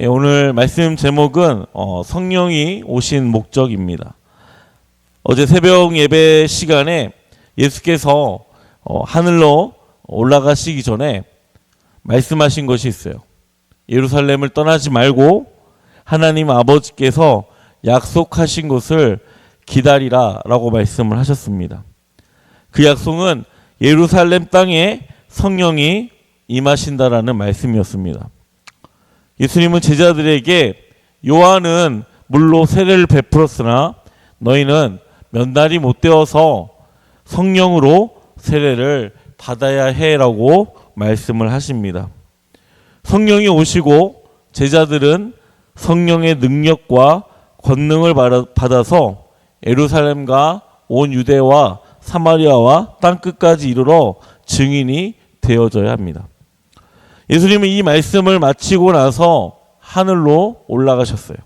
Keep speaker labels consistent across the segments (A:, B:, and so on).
A: 오늘 말씀 제목은 성령이 오신 목적입니다. 어제 새벽 예배 시간에 예수께서 하늘로 올라가시기 전에 말씀하신 것이 있어요. 예루살렘을 떠나지 말고 하나님 아버지께서 약속하신 것을 기다리라 라고 말씀을 하셨습니다. 그 약속은 예루살렘 땅에 성령이 임하신다라는 말씀이었습니다. 예수님은 제자들에게 요한은 물로 세례를 베풀었으나 너희는 몇 날이 못 되어서 성령으로 세례를 받아야 해라고 말씀을 하십니다. 성령이 오시고 제자들은 성령의 능력과 권능을 받아서 예루살렘과 온 유대와 사마리아와 땅끝까지 이르러 증인이 되어져야 합니다. 예수님은 이 말씀을 마치고 나서 하늘로 올라가셨어요.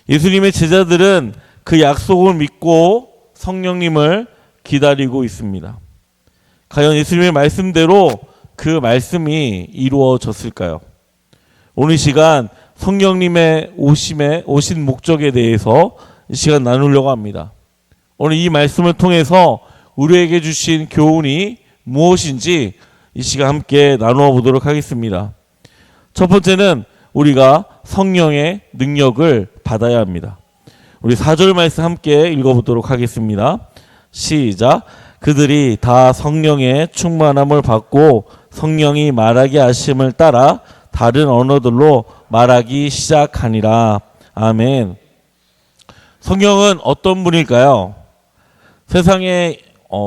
A: 예수님의 제자들은 그 약속을 믿고 성령님을 기다리고 있습니다. 과연 예수님의 말씀대로 그 말씀이 이루어졌을까요? 오늘 시간 성령님의 오신 목적에 대해서 이 시간 나누려고 합니다. 오늘 이 말씀을 통해서 우리에게 주신 교훈이 무엇인지 이 시간 함께 나누어 보도록 하겠습니다. 첫 번째는 우리가 성령의 능력을 받아야 합니다. 우리 4절 말씀 함께 읽어보도록 하겠습니다. 시작. 그들이 다 성령의 충만함을 받고 성령이 말하게 하심을 따라 다른 언어들로 말하기 시작하니라. 아멘. 성령은 어떤 분일까요? 세상에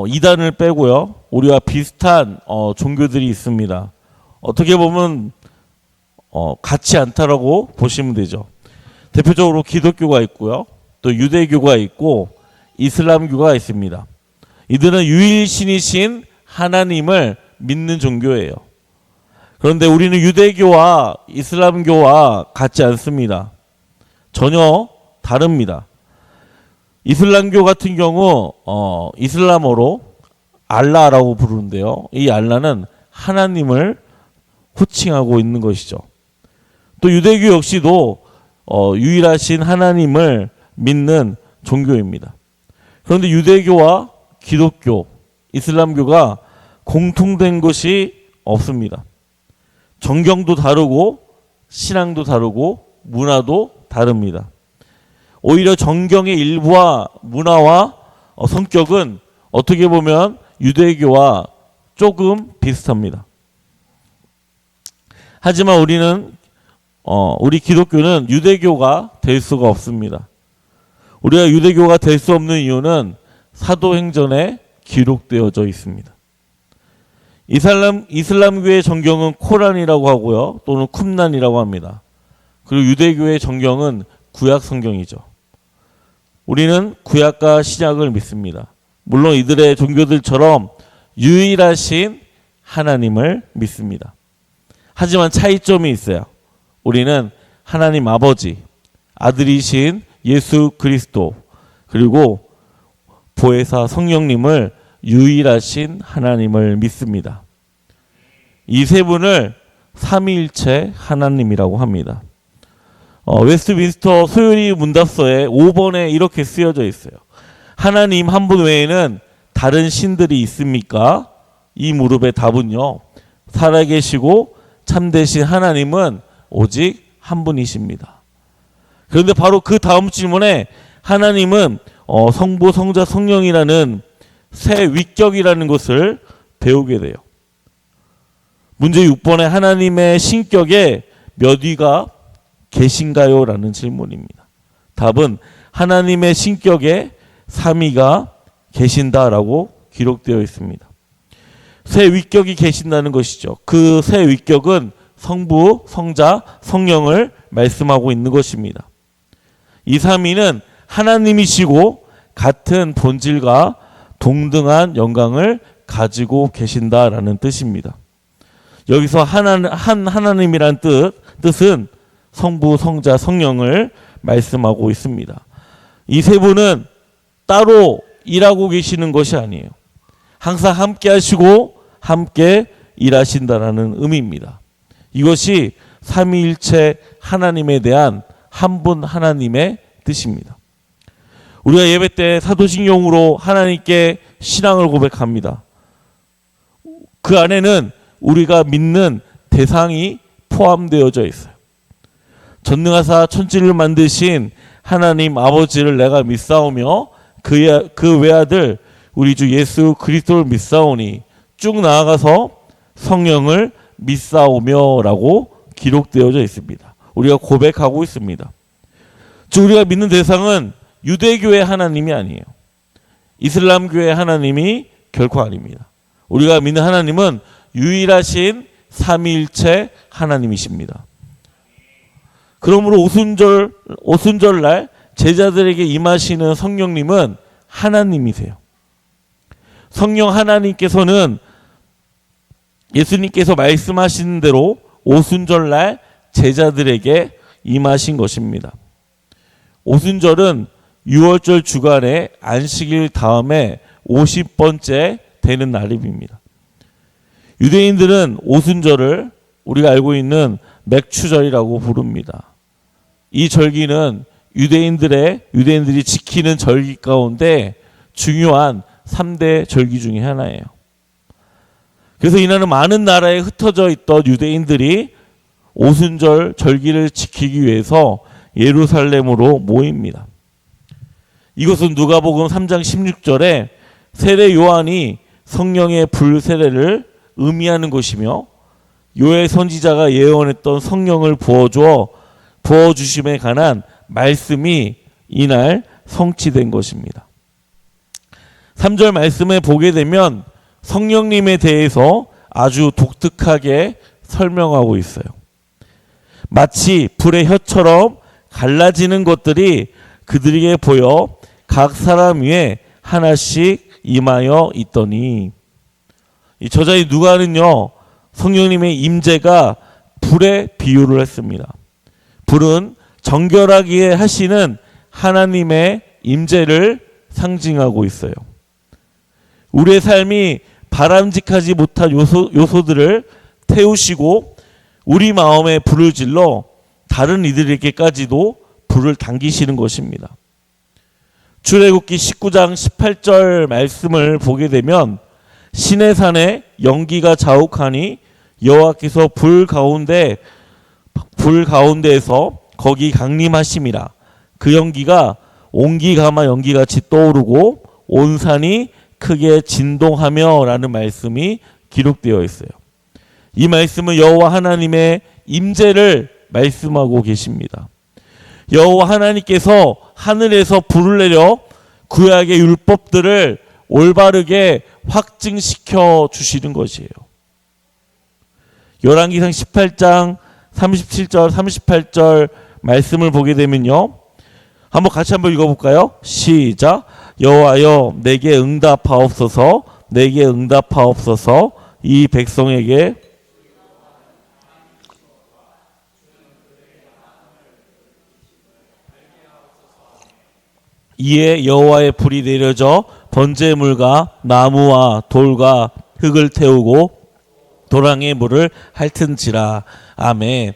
A: 이단을 빼고요, 우리와 비슷한 종교들이 있습니다. 어떻게 보면 같지 않다라고 보시면 되죠. 대표적으로 기독교가 있고요, 또 유대교가 있고 이슬람교가 있습니다. 이들은 유일신이신 하나님을 믿는 종교예요. 그런데 우리는 유대교와 이슬람교와 같지 않습니다. 전혀 다릅니다. 이슬람교 같은 경우 이슬람어로 알라라고 부르는데요. 이 알라는 하나님을 호칭하고 있는 것이죠. 또 유대교 역시도 유일하신 하나님을 믿는 종교입니다. 그런데 유대교와 기독교, 이슬람교가 공통된 것이 없습니다. 정경도 다르고 신앙도 다르고 문화도 다릅니다. 오히려 정경의 일부와 문화와 성격은 어떻게 보면 유대교와 조금 비슷합니다. 하지만 우리 기독교는 유대교가 될 수가 없습니다. 우리가 유대교가 될 수 없는 이유는 사도행전에 기록되어져 있습니다. 이슬람교의 정경은 코란이라고 하고요, 또는 쿰란이라고 합니다. 그리고 유대교의 정경은 구약 성경이죠. 우리는 구약과 신약을 믿습니다. 물론 이들의 종교들처럼 유일하신 하나님을 믿습니다. 하지만 차이점이 있어요. 우리는 하나님 아버지, 아들이신 예수 그리스도, 그리고 보혜사 성령님을 유일하신 하나님을 믿습니다. 이 세 분을 삼위일체 하나님이라고 합니다. 웨스트민스터 소요리 문답서에 5번에 이렇게 쓰여져 있어요. 하나님 한 분 외에는 다른 신들이 있습니까? 이 무릎의 답은요, 살아계시고 참되신 하나님은 오직 한 분이십니다. 그런데 바로 그 다음 질문에 하나님은 성부, 성자, 성령이라는 세 위격이라는 것을 배우게 돼요. 문제 6번에 하나님의 신격에 몇 위가 계신가요? 라는 질문입니다. 답은 하나님의 신격에 3위가 계신다라고 기록되어 있습니다. 세 위격이 계신다는 것이죠. 그 세 위격은 성부, 성자, 성령을 말씀하고 있는 것입니다. 이 3위는 하나님이시고 같은 본질과 동등한 영광을 가지고 계신다라는 뜻입니다. 여기서 하나님이란 뜻은 성부, 성자, 성령을 말씀하고 있습니다. 이 세 분은 따로 일하고 계시는 것이 아니에요. 항상 함께 하시고 함께 일하신다라는 의미입니다. 이것이 삼위일체 하나님에 대한 한 분 하나님의 뜻입니다. 우리가 예배 때 사도신경으로 하나님께 신앙을 고백합니다. 그 안에는 우리가 믿는 대상이 포함되어져 있어요. 전능하사 천지를 만드신 하나님 아버지를 내가 믿사오며 그 외아들 우리 주 예수 그리스도를 믿사오니 쭉 나아가서 성령을 믿사오며 라고 기록되어져 있습니다. 우리가 고백하고 있습니다. 즉 우리가 믿는 대상은 유대교의 하나님이 아니에요. 이슬람교의 하나님이 결코 아닙니다. 우리가 믿는 하나님은 유일하신 삼위일체 하나님이십니다. 그러므로 오순절날 제자들에게 임하시는 성령님은 하나님이세요. 성령 하나님께서는 예수님께서 말씀하신 대로 오순절날 제자들에게 임하신 것입니다. 오순절은 6월절 주간의 안식일 다음에 50번째 되는 날입니다. 유대인들은 오순절을 우리가 알고 있는 맥추절이라고 부릅니다. 이 절기는 유대인들이 지키는 절기 가운데 중요한 3대 절기 중에 하나예요. 그래서 이날은 많은 나라에 흩어져 있던 유대인들이 오순절 절기를 지키기 위해서 예루살렘으로 모입니다. 이것은 누가복음 3장 16절에 세례 요한이 성령의 불세례를 의미하는 것이며 요엘 선지자가 예언했던 성령을 부어주심에 관한 말씀이 이날 성취된 것입니다. 3절 말씀에 보게 되면 성령님에 대해서 아주 독특하게 설명하고 있어요. 마치 불의 혀처럼 갈라지는 것들이 그들에게 보여 각 사람 위에 하나씩 임하여 있더니, 이 저자인 누가는요 성령님의 임재가 불에 비유를 했습니다. 불은 정결하게 하시는 하나님의 임재를 상징하고 있어요. 우리의 삶이 바람직하지 못한 요소들을 태우시고 우리 마음에 불을 질러 다른 이들에게까지도 불을 당기시는 것입니다. 출애굽기 19장 18절 말씀을 보게 되면 시내산에 연기가 자욱하니 여호와께서 불 가운데에서 거기 강림하심이라. 그 연기가 옹기가마 연기같이 떠오르고 온 산이 크게 진동하며 라는 말씀이 기록되어 있어요. 이 말씀은 여호와 하나님의 임재를 말씀하고 계십니다. 여호와 하나님께서 하늘에서 불을 내려 구약의 율법들을 올바르게 확증시켜 주시는 것이에요. 열왕기상 18장 37절 38절 말씀을 보게 되면요, 한번 같이 한번 읽어볼까요? 시작. 여호와여 내게 응답하옵소서, 내게 응답하옵소서. 이 백성에게 이에 여호와의 불이 내려져 번제물과 나무와 돌과 흙을 태우고 도랑의 물을 핥은지라. 아멘.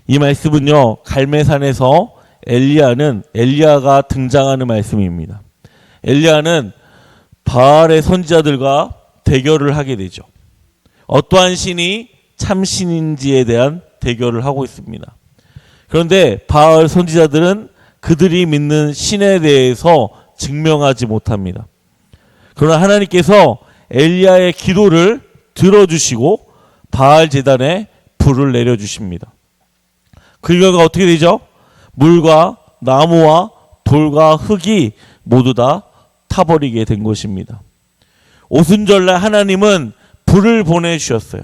A: 이 말씀은요 갈멜산에서 엘리야가 등장하는 말씀입니다. 엘리야는 바알의 선지자들과 대결을 하게 되죠. 어떠한 신이 참신인지에 대한 대결을 하고 있습니다. 그런데 바알 선지자들은 그들이 믿는 신에 대해서 증명하지 못합니다. 그러나 하나님께서 엘리야의 기도를 들어주시고 바알 제단에 불을 내려주십니다. 그 결과 어떻게 되죠? 물과 나무와 돌과 흙이 모두 다 타버리게 된 것입니다. 오순절날 하나님은 불을 보내주셨어요.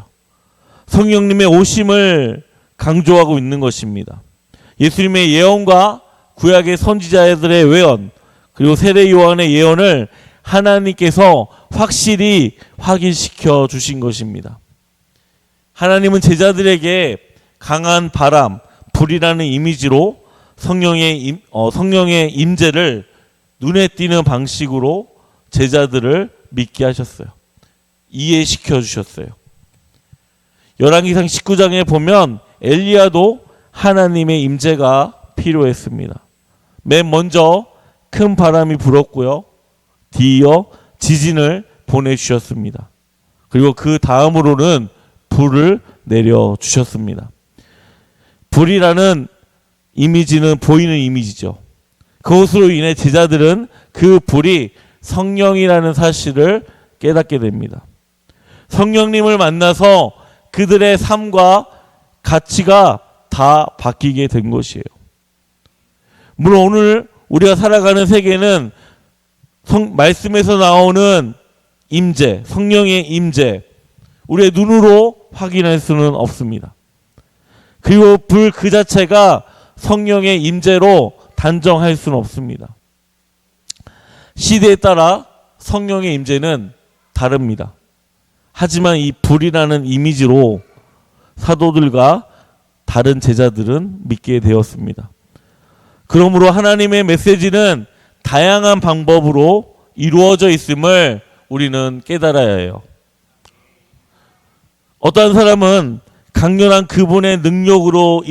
A: 성령님의 오심을 강조하고 있는 것입니다. 예수님의 예언과 구약의 선지자들의 예언, 그리고 세례 요한의 예언을 하나님께서 확실히 확인시켜 주신 것입니다. 하나님은 제자들에게 강한 바람, 불이라는 이미지로 성령의 임재를 눈에 띄는 방식으로 제자들을 믿게 하셨어요. 이해시켜 주셨어요. 열왕기상 19장에 보면 엘리야도 하나님의 임재가 필요했습니다. 맨 먼저 큰 바람이 불었고요. 뒤이어 지진을 보내주셨습니다. 그리고 그 다음으로는 불을 내려주셨습니다. 불이라는 이미지는 보이는 이미지죠. 그것으로 인해 제자들은 그 불이 성령이라는 사실을 깨닫게 됩니다. 성령님을 만나서 그들의 삶과 가치가 다 바뀌게 된 것이에요. 물론 오늘 우리가 살아가는 세계는 말씀에서 나오는 임재, 성령의 임재, 우리의 눈으로 확인할 수는 없습니다. 그리고 불 그 자체가 성령의 임재로 단정할 수는 없습니다. 시대에 따라 성령의 임재는 다릅니다. 하지만 이 불이라는 이미지로 사도들과 다른 제자들은 믿게 되었습니다. 그러므로 하나님의 메시지는 다양한 방법으로 이루어져 있음을 우리는 깨달아야 해요. 어떤 사람은 강렬한 그분의 능력으로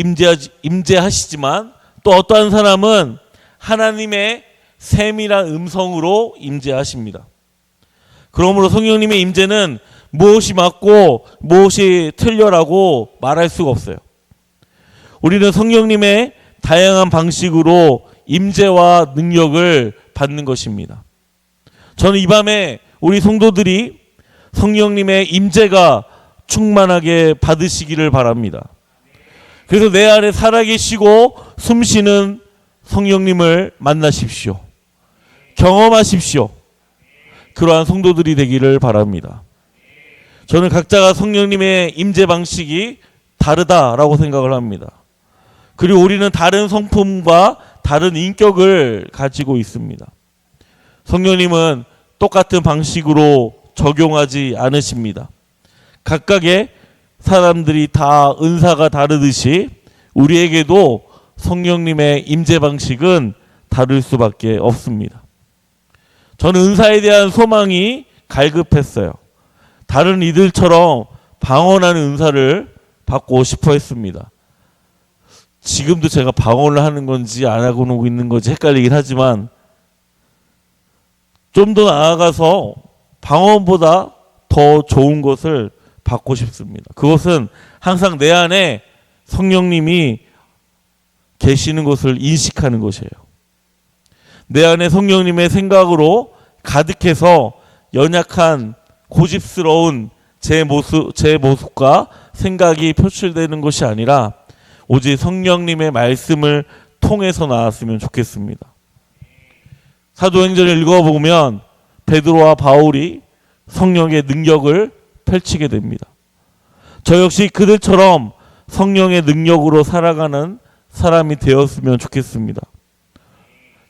A: 임재하시지만 또 어떠한 사람은 하나님의 세밀한 음성으로 임재하십니다. 그러므로 성령님의 임재는 무엇이 맞고 무엇이 틀려라고 말할 수가 없어요. 우리는 성령님의 다양한 방식으로 임재와 능력을 받는 것입니다. 저는 이 밤에 우리 성도들이 성령님의 임재가 충만하게 받으시기를 바랍니다. 그래서 내 안에 살아계시고 숨쉬는 성령님을 만나십시오. 경험하십시오. 그러한 성도들이 되기를 바랍니다. 저는 각자가 성령님의 임재 방식이 다르다라고 생각을 합니다. 그리고 우리는 다른 성품과 다른 인격을 가지고 있습니다. 성령님은 똑같은 방식으로 적용하지 않으십니다. 각각의 사람들이 다 은사가 다르듯이 우리에게도 성령님의 임재 방식은 다를 수밖에 없습니다. 저는 은사에 대한 소망이 갈급했어요. 다른 이들처럼 방언하는 은사를 받고 싶어 했습니다. 지금도 제가 방언을 하는 건지 안 하고 있는 건지 헷갈리긴 하지만 좀 더 나아가서 방언보다 더 좋은 것을 받고 싶습니다. 그것은 항상 내 안에 성령님이 계시는 것을 인식하는 것이에요. 내 안에 성령님의 생각으로 가득해서 연약한 고집스러운 제 모습과 생각이 표출되는 것이 아니라 오직 성령님의 말씀을 통해서 나왔으면 좋겠습니다. 사도행전을 읽어보면 베드로와 바울이 성령의 능력을 펼치게 됩니다. 저 역시 그들처럼 성령의 능력으로 살아가는 사람이 되었으면 좋겠습니다.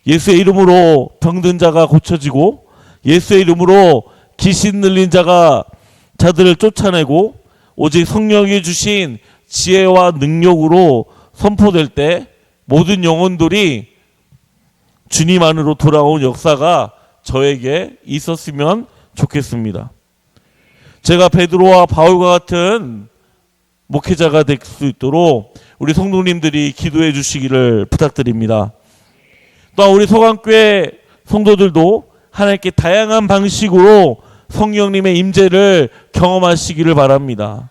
A: 예수의 이름으로 병든 자가 고쳐지고 예수의 이름으로 귀신 들린 자들을 쫓아내고 오직 성령이 주신 지혜와 능력으로 선포될 때 모든 영혼들이 주님 안으로 돌아온 역사가 저에게 있었으면 좋겠습니다. 제가 베드로와 바울과 같은 목회자가 될 수 있도록 우리 성도님들이 기도해 주시기를 부탁드립니다. 또 우리 소강교회 성도들도 하나님께 다양한 방식으로 성령님의 임재를 경험하시기를 바랍니다.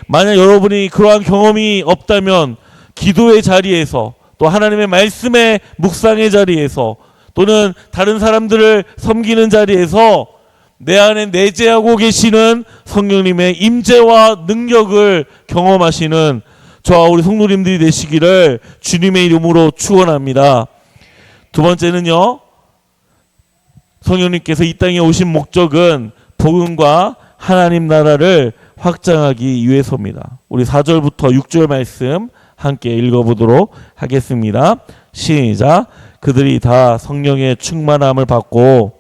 A: 만약 여러분이 그러한 경험이 없다면 기도의 자리에서 또 하나님의 말씀의 묵상의 자리에서 또는 다른 사람들을 섬기는 자리에서 내 안에 내재하고 계시는 성령님의 임재와 능력을 경험하시는 저와 우리 성도님들이 되시기를 주님의 이름으로 축원합니다. 두 번째는요, 성령님께서 이 땅에 오신 목적은 복음과 하나님 나라를 확장하기 위해서입니다. 우리 4절부터 6절 말씀 함께 읽어보도록 하겠습니다. 시작. 그들이 다 성령의 충만함을 받고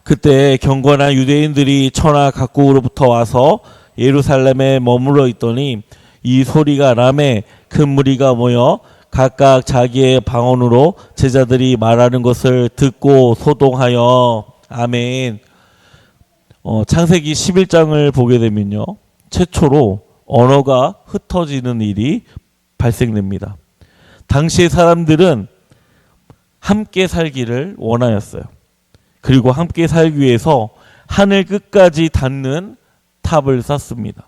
A: 그때 경건한 유대인들이 천하 각국으로부터 와서 예루살렘에 머물러 있더니 이 소리가 남에 큰 무리가 모여 각각 자기의 방언으로 제자들이 말하는 것을 듣고 소동하여 아멘. 창세기 11장을 보게 되면요, 최초로 언어가 흩어지는 일이 발생됩니다. 당시의 사람들은 함께 살기를 원하였어요. 그리고 함께 살기 위해서 하늘 끝까지 닿는 탑을 쌓습니다.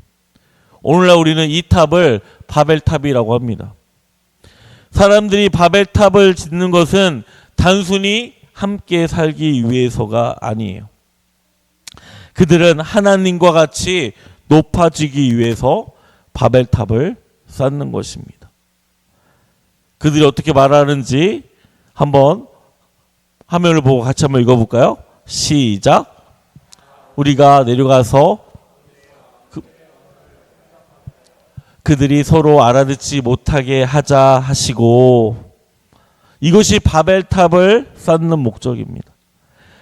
A: 오늘날 우리는 이 탑을 바벨탑이라고 합니다. 사람들이 바벨탑을 짓는 것은 단순히 함께 살기 위해서가 아니에요. 그들은 하나님과 같이 높아지기 위해서 바벨탑을 쌓는 것입니다. 그들이 어떻게 말하는지 한번 화면을 보고 같이 한번 읽어볼까요? 시작. 우리가 내려가서 그들이 서로 알아듣지 못하게 하자 하시고, 이것이 바벨탑을 쌓는 목적입니다.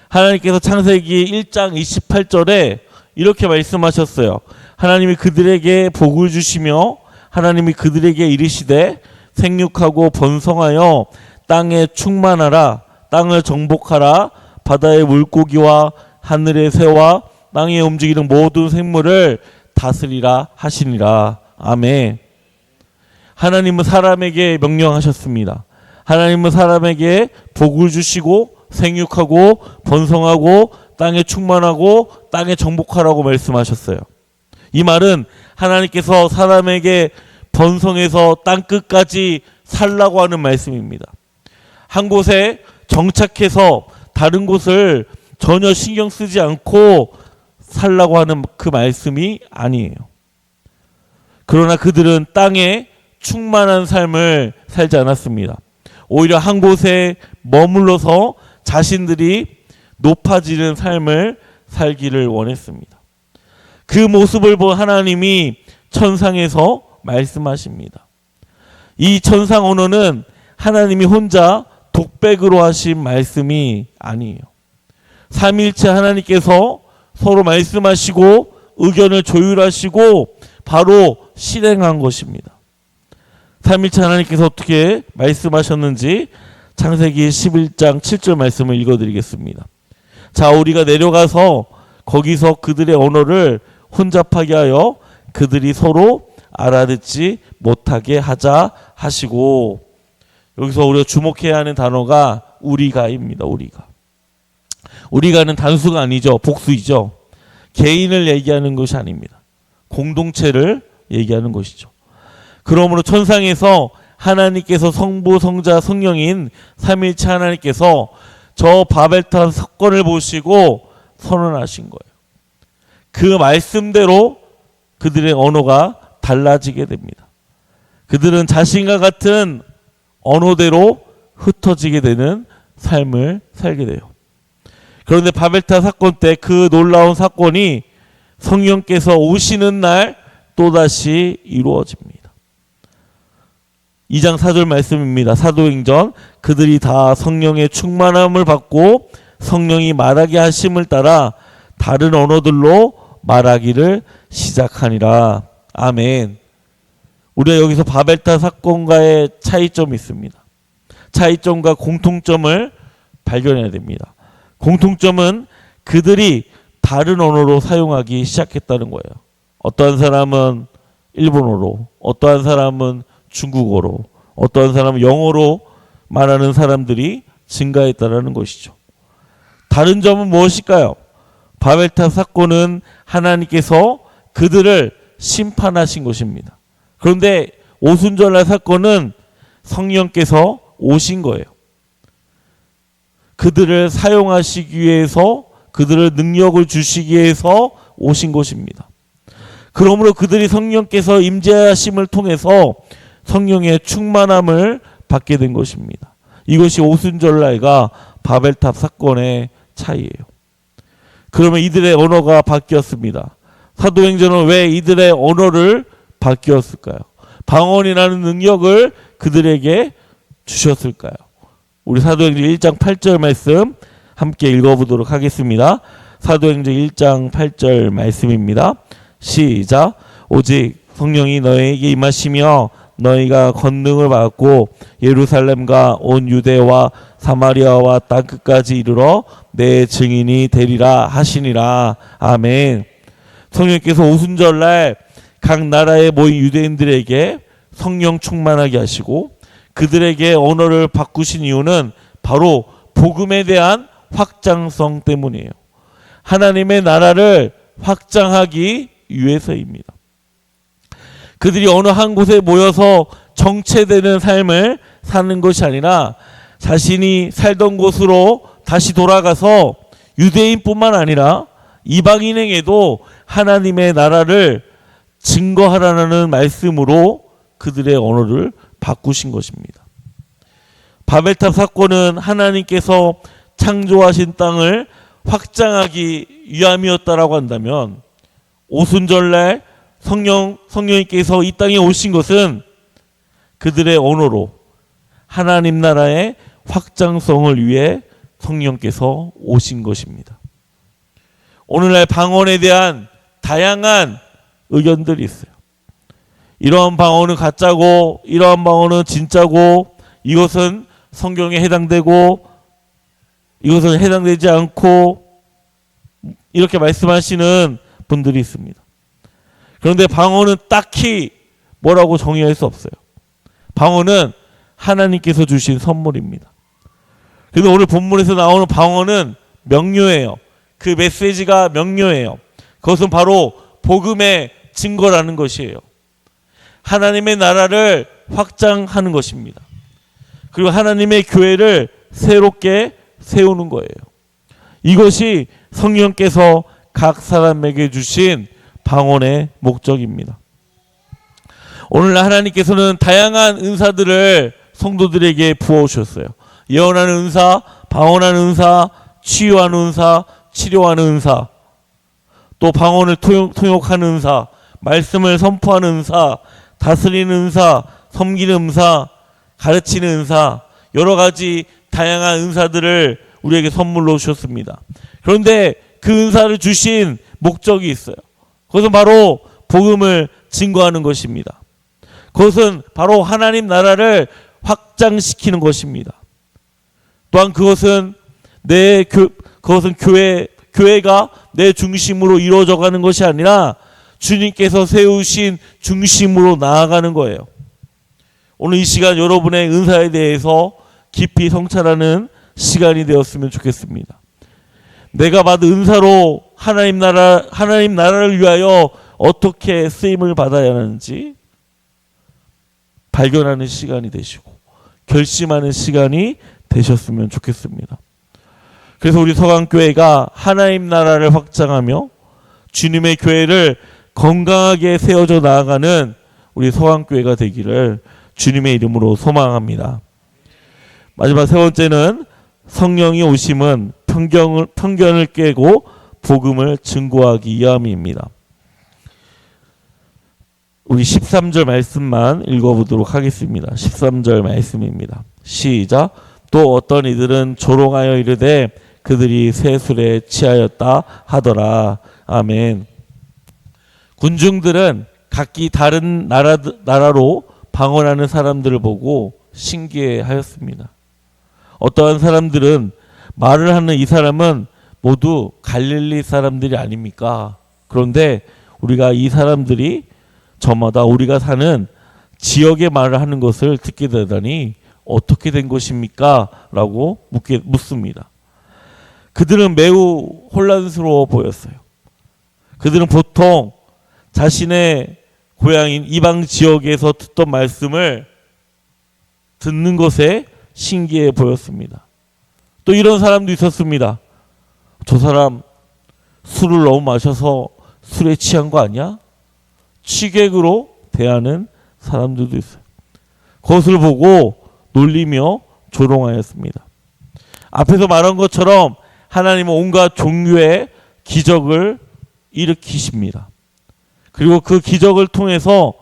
A: 하나님께서 창세기 1장 28절에 이렇게 말씀하셨어요. 하나님이 그들에게 복을 주시며 하나님이 그들에게 이르시되 생육하고 번성하여 땅에 충만하라, 땅을 정복하라, 바다의 물고기와 하늘의 새와 땅에 움직이는 모든 생물을 다스리라 하시니라. 아멘. 하나님은 사람에게 명령하셨습니다. 하나님은 사람에게 복을 주시고 생육하고 번성하고 땅에 충만하고 땅에 정복하라고 말씀하셨어요. 이 말은 하나님께서 사람에게 번성해서 땅 끝까지 살라고 하는 말씀입니다. 한 곳에 정착해서 다른 곳을 전혀 신경 쓰지 않고 살라고 하는 그 말씀이 아니에요. 그러나 그들은 땅에 충만한 삶을 살지 않았습니다. 오히려 한 곳에 머물러서 자신들이 높아지는 삶을 살기를 원했습니다. 그 모습을 본 하나님이 천상에서 말씀하십니다. 이 천상 언어는 하나님이 혼자 독백으로 하신 말씀이 아니에요. 삼위일체 하나님께서 서로 말씀하시고 의견을 조율하시고 바로 실행한 것입니다. 삼위일체 하나님께서 어떻게 말씀하셨는지 창세기 11장 7절 말씀을 읽어드리겠습니다. 자, 우리가 내려가서 거기서 그들의 언어를 혼잡하게 하여 그들이 서로 알아듣지 못하게 하자 하시고, 여기서 우리가 주목해야 하는 단어가 우리가입니다. 우리가는 단수가 아니죠. 복수이죠. 개인을 얘기하는 것이 아닙니다. 공동체를 얘기하는 것이죠. 그러므로 천상에서 하나님께서 성부, 성자, 성령인 삼위일체 하나님께서 저 바벨탑 사건을 보시고 선언하신 거예요. 그 말씀대로 그들의 언어가 달라지게 됩니다. 그들은 자신과 같은 언어대로 흩어지게 되는 삶을 살게 돼요. 그런데 바벨탑 사건 때 그 놀라운 사건이 성령께서 오시는 날 또다시 이루어집니다. 2장 4절 말씀입니다. 사도행전. 그들이 다 성령의 충만함을 받고 성령이 말하게 하심을 따라 다른 언어들로 말하기를 시작하니라. 아멘. 우리가 여기서 바벨탑 사건과의 차이점이 있습니다. 차이점과 공통점을 발견해야 됩니다. 공통점은 그들이 다른 언어로 사용하기 시작했다는 거예요. 어떠한 사람은 일본어로, 어떠한 사람은 중국어로, 어떠한 사람은 영어로 말하는 사람들이 증가했다는 것이죠. 다른 점은 무엇일까요? 바벨탑 사건은 하나님께서 그들을 심판하신 것입니다. 그런데 오순절날 사건은 성령께서 오신 거예요. 그들을 사용하시기 위해서, 그들을 능력을 주시기 위해서 오신 것입니다. 그러므로 그들이 성령께서 임재하심을 통해서 성령의 충만함을 받게 된 것입니다. 이것이 오순절날과 바벨탑 사건의 차이예요. 그러면 이들의 언어가 바뀌었습니다. 사도행전은 왜 이들의 언어를 바뀌었을까요? 방언이라는 능력을 그들에게 주셨을까요? 우리 사도행전 1장 8절 말씀 함께 읽어보도록 하겠습니다. 사도행전 1장 8절 말씀입니다. 시작. 오직 성령이 너에게 임하시며 너희가 권능을 받고 예루살렘과 온 유대와 사마리아와 땅끝까지 이르러 내 증인이 되리라 하시니라. 아멘. 성령께서 오순절날 각 나라에 모인 유대인들에게 성령 충만하게 하시고 그들에게 언어를 바꾸신 이유는 바로 복음에 대한 확장성 때문이에요. 하나님의 나라를 확장하기 위해서입니다. 그들이 어느 한 곳에 모여서 정체되는 삶을 사는 것이 아니라 자신이 살던 곳으로 다시 돌아가서 유대인뿐만 아니라 이방인에게도 하나님의 나라를 증거하라는 말씀으로 그들의 언어를 바꾸신 것입니다. 바벨탑 사건은 하나님께서 창조하신 땅을 확장하기 위함이었다라고 한다면 오순절날 성령님께서 이 땅에 오신 것은 그들의 언어로 하나님 나라의 확장성을 위해 성령께서 오신 것입니다. 오늘날 방언에 대한 다양한 의견들이 있어요. 이러한 방언은 가짜고 이러한 방언은 진짜고 이것은 성경에 해당되고 이것은 해당되지 않고 이렇게 말씀하시는 분들이 있습니다. 그런데 방언은 딱히 뭐라고 정의할 수 없어요. 방언은 하나님께서 주신 선물입니다. 그런데 오늘 본문에서 나오는 방언은 명료해요. 그 메시지가 명료해요. 그것은 바로 복음의 증거라는 것이에요. 하나님의 나라를 확장하는 것입니다. 그리고 하나님의 교회를 새롭게 세우는 거예요. 이것이 성령께서 각 사람에게 주신 방언의 목적입니다. 오늘날 하나님께서는 다양한 은사들을 성도들에게 부어주셨어요. 예언하는 은사, 방언하는 은사, 치유하는 은사, 치료하는 은사, 또 방언을 통역하는 은사, 말씀을 선포하는 은사, 다스리는 은사, 섬기는 은사, 가르치는 은사, 여러 가지 다양한 은사들을 우리에게 선물로 주셨습니다. 그런데 그 은사를 주신 목적이 있어요. 그것은 바로 복음을 증거하는 것입니다. 그것은 바로 하나님 나라를 확장시키는 것입니다. 또한 그것은 교회가 내 중심으로 이루어져 가는 것이 아니라 주님께서 세우신 중심으로 나아가는 거예요. 오늘 이 시간 여러분의 은사에 대해서 깊이 성찰하는 시간이 되었으면 좋겠습니다. 내가 받은 은사로 하나님 나라를 위하여 어떻게 쓰임을 받아야 하는지 발견하는 시간이 되시고 결심하는 시간이 되셨으면 좋겠습니다. 그래서 우리 서강교회가 하나님 나라를 확장하며 주님의 교회를 건강하게 세워져 나아가는 우리 서강교회가 되기를 주님의 이름으로 소망합니다. 마지막 세 번째는 성령이 오심은 편견을 깨고 복음을 증거하기 위함입니다. 우리 13절 말씀만 읽어보도록 하겠습니다. 13절 말씀입니다. 시작. 또 어떤 이들은 조롱하여 이르되 그들이 새 술에 취하였다 하더라. 아멘. 군중들은 각기 다른 나라로 방언하는 사람들을 보고 신기해하였습니다. 어떠한 사람들은 말을 하는 이 사람은 모두 갈릴리 사람들이 아닙니까? 그런데 우리가 이 사람들이 저마다 우리가 사는 지역의 말을 하는 것을 듣게 되다니 어떻게 된 것입니까? 라고 묻습니다. 그들은 매우 혼란스러워 보였어요. 그들은 보통 자신의 고향인 이방 지역에서 듣던 말씀을 듣는 것에 신기해 보였습니다. 또 이런 사람도 있었습니다. 저 사람 술을 너무 마셔서 술에 취한 거 아니야? 취객으로 대하는 사람들도 있어요. 그것을 보고 놀리며 조롱하였습니다. 앞에서 말한 것처럼 하나님은 온갖 종류의 기적을 일으키십니다. 그리고 그 기적을 통해서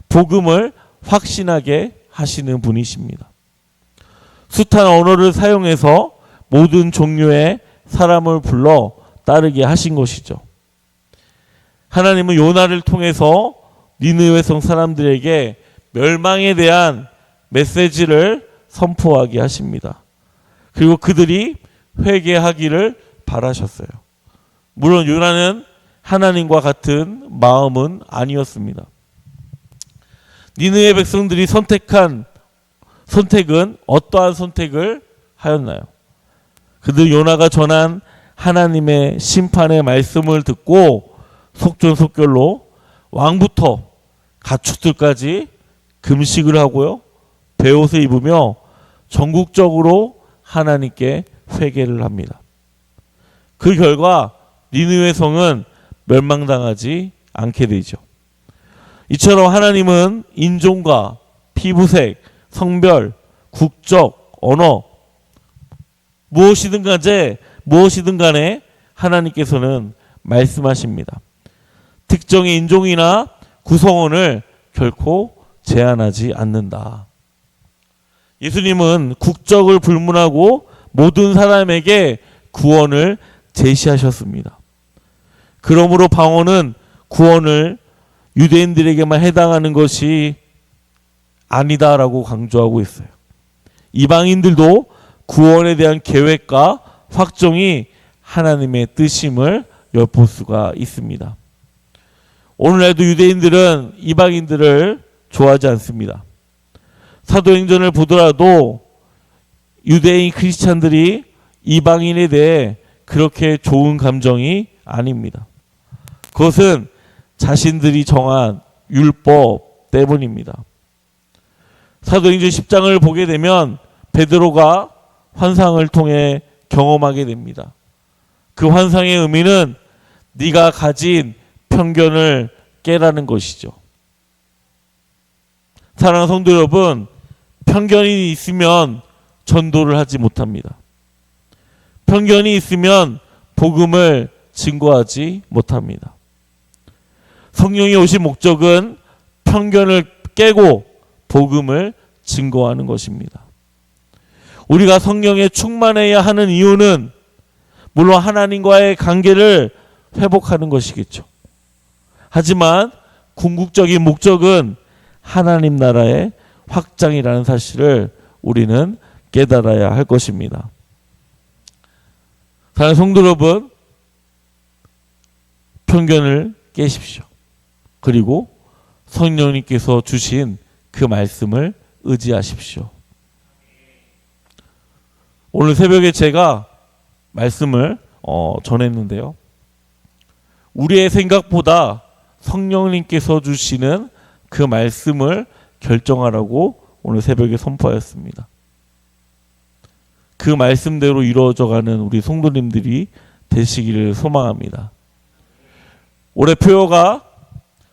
A: 복음을 확신하게 하시는 분이십니다. 숱한 언어를 사용해서 모든 종류의 사람을 불러 따르게 하신 것이죠. 하나님은 요나를 통해서 니느웨 성 사람들에게 멸망에 대한 메시지를 선포하게 하십니다. 그리고 그들이 회개하기를 바라셨어요. 물론 요나는 하나님과 같은 마음은 아니었습니다. 니느웨 백성들이 선택한 선택은 어떠한 선택을 하였나요? 그들 요나가 전한 하나님의 심판의 말씀을 듣고 속전속결로 왕부터 가축들까지 금식을 하고요, 베옷을 입으며 전국적으로 하나님께 회개를 합니다. 그 결과 니느웨 성은 멸망당하지 않게 되죠. 이처럼 하나님은 인종과 피부색, 성별, 국적, 언어 무엇이든 간에 하나님께서는 말씀하십니다. 특정의 인종이나 구성원을 결코 제한하지 않는다. 예수님은 국적을 불문하고 모든 사람에게 구원을 제시하셨습니다. 그러므로 방언은 구원을 유대인들에게만 해당하는 것이 아니다라고 강조하고 있어요. 이방인들도 구원에 대한 계획과 확정이 하나님의 뜻임을 엿볼 수가 있습니다. 오늘날도 유대인들은 이방인들을 좋아하지 않습니다. 사도행전을 보더라도 유대인 크리스찬들이 이방인에 대해 그렇게 좋은 감정이 아닙니다. 그것은 자신들이 정한 율법 때문입니다. 사도행전 10장을 보게 되면 베드로가 환상을 통해 경험하게 됩니다. 그 환상의 의미는 네가 가진 편견을 깨라는 것이죠. 사랑하는 성도 여러분, 편견이 있으면 전도를 하지 못합니다. 편견이 있으면 복음을 증거하지 못합니다. 성령이 오신 목적은 편견을 깨고 복음을 증거하는 것입니다. 우리가 성령에 충만해야 하는 이유는 물론 하나님과의 관계를 회복하는 것이겠죠. 하지만 궁극적인 목적은 하나님 나라의 확장이라는 사실을 우리는 깨달아야 할 것입니다. 사랑하는 성도 여러분, 편견을 깨십시오. 그리고 성령님께서 주신 그 말씀을 의지하십시오. 오늘 새벽에 제가 말씀을 전했는데요. 우리의 생각보다 성령님께서 주시는 그 말씀을 결정하라고 오늘 새벽에 선포하였습니다. 그 말씀대로 이루어져가는 우리 성도님들이 되시기를 소망합니다. 올해 표어가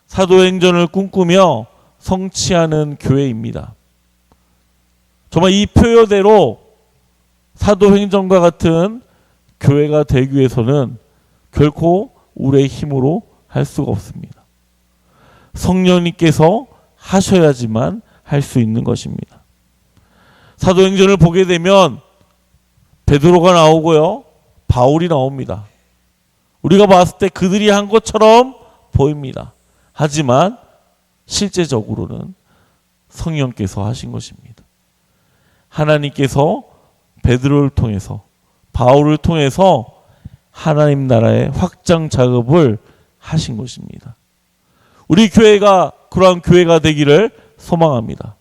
A: 사도행전을 꿈꾸며 성취하는 교회입니다. 정말 이 표어대로 사도행전과 같은 교회가 되기 위해서는 결코 우리의 힘으로 할 수가 없습니다. 성령님께서 하셔야지만 할 수 있는 것입니다. 사도행전을 보게 되면 베드로가 나오고요, 바울이 나옵니다. 우리가 봤을 때 그들이 한 것처럼 보입니다. 하지만 실제적으로는 성령께서 하신 것입니다. 하나님께서 베드로를 통해서, 바울을 통해서 하나님 나라의 확장 작업을 하신 것입니다. 우리 교회가 그러한 교회가 되기를 소망합니다.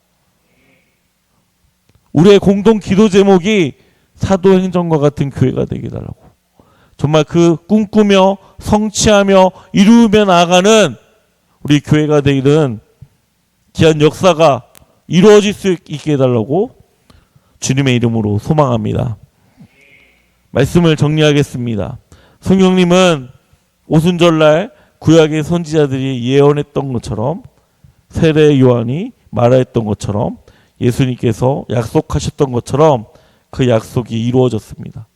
A: 우리의 공동 기도 제목이 사도행전과 같은 교회가 되게 해달라고. 정말 그 꿈꾸며 성취하며 이루며 나아가는 우리 교회가 되기는 귀한 역사가 이루어질 수 있게 해달라고 주님의 이름으로 소망합니다. 말씀을 정리하겠습니다. 성령님은 오순절날 구약의 선지자들이 예언했던 것처럼, 세례 요한이 말하였던 것처럼, 예수님께서 약속하셨던 것처럼 그 약속이 이루어졌습니다.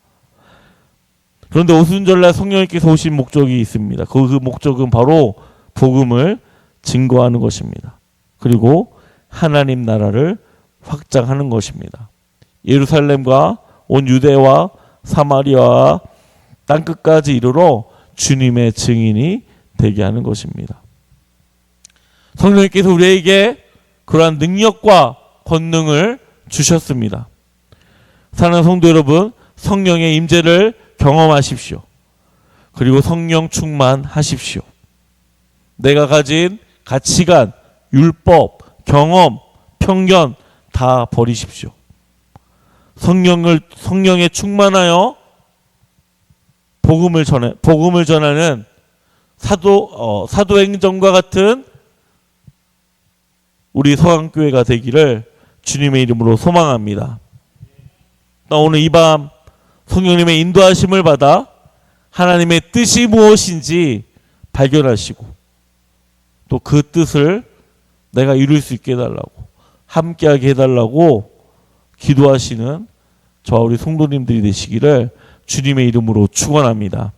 A: 그런데 오순절날 성령님께서 오신 목적이 있습니다. 그 목적은 바로 복음을 증거하는 것입니다. 그리고 하나님 나라를 확장하는 것입니다. 예루살렘과 온 유대와 사마리아와 땅끝까지 이르러 주님의 증인이 되게 하는 것입니다. 성령님께서 우리에게 그러한 능력과 권능을 주셨습니다. 사랑하는 성도 여러분, 성령의 임재를 경험하십시오. 그리고 성령 충만하십시오. 내가 가진 가치관, 율법, 경험, 편견 다 버리십시오. 성령에 충만하여 복음을 전하는 사도행전과 같은 우리 서강교회가 되기를 주님의 이름으로 소망합니다. 오늘 이 밤 성령님의 인도하심을 받아 하나님의 뜻이 무엇인지 발견하시고 또 그 뜻을 내가 이룰 수 있게 해달라고, 함께하게 해달라고 기도하시는 저와 우리 성도님들이 되시기를 주님의 이름으로 축원합니다.